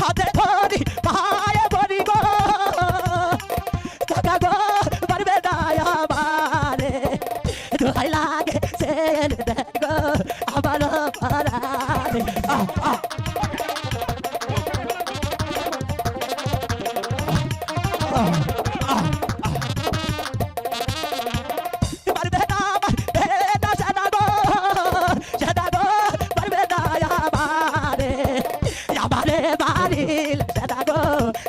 হাতে ধরি পায়ে পড়ি গো কাকা গো পারবে না আমারে দোহাই লাগে সেন দেখো আমার পারারে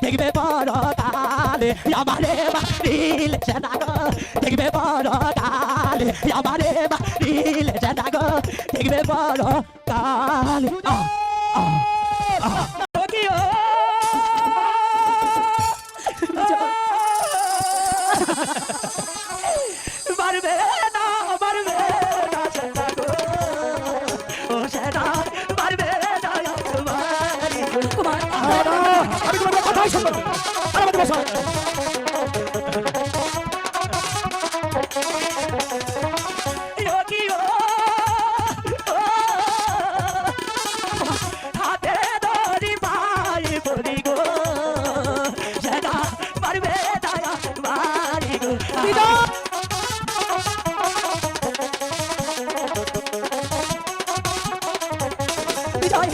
দেখবে বড় কালে আমারে বাড়িল সেটা গো দেখবে বড় কালে আমারে বাড়িল সেটা গো দেখবে বড় কালে পারবে না পারবে না সেটা গো ও সেটা পারবে না আমি তোমার কথাই শুনবো না। আর আমাদের বসো। হাতে ধরি পায়ে পড়ি গো সেটা পারবে দয়া বাড়ি গো বিজয়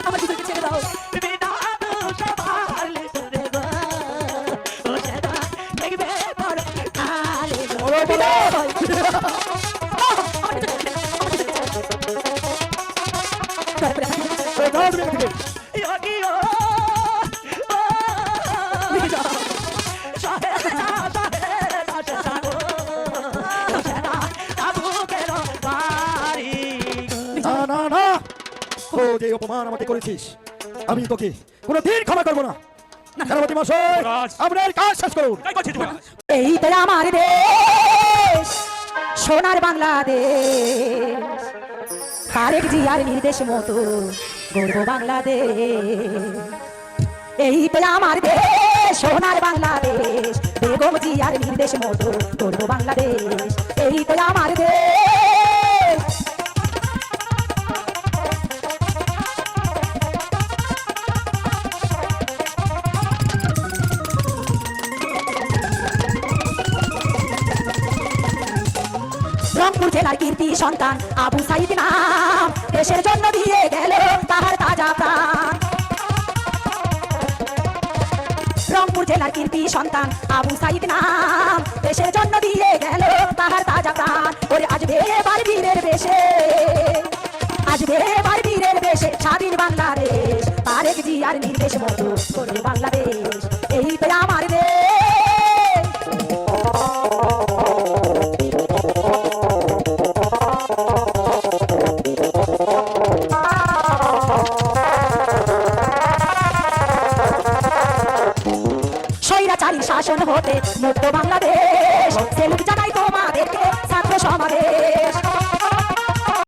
আমার কিছু ছেড়ে দাও না না না ও যে অপমান আমাকে করেছিস আমি তোকে কোনোদিন ক্ষমা করবো না। সেনাপতি মশাই আপনার কাজ শেষ করুন। এই তো আমার দেশ সোনার বাংলাদেশ তারেক জিয়ার নির্দেশ মতো গর্ব বাংলাদেশ। এই তো আমার দেশ সোনার বাংলাদেশ বেগম জিয়ার নির্দেশ মতো গর্ব বাংলাদেশ। এই তো আমার দেশ রংপুর জেলার কীর্তি সন্তান আবু সাইদ নাম দেশের জন্য দিয়ে গেল তাহার তাজা প্রাণ। রংপুর জেলার কীর্তি সন্তান আবু সাইদ নাম দেশের জন্য দিয়ে গেল তাহার তাজা প্রাণ। ওরে আসবে এবার বীরের বেশে আসবে এবার বীরের বেশে স্বাধীন বাংলাদেশ তারেক জিয়ার নির্দেশ মতো করবে বাংলাদেশ। এই তো আমার দেশ স্বৈরাচারী শাসন হতে মুক্ত বাংলাদেশ।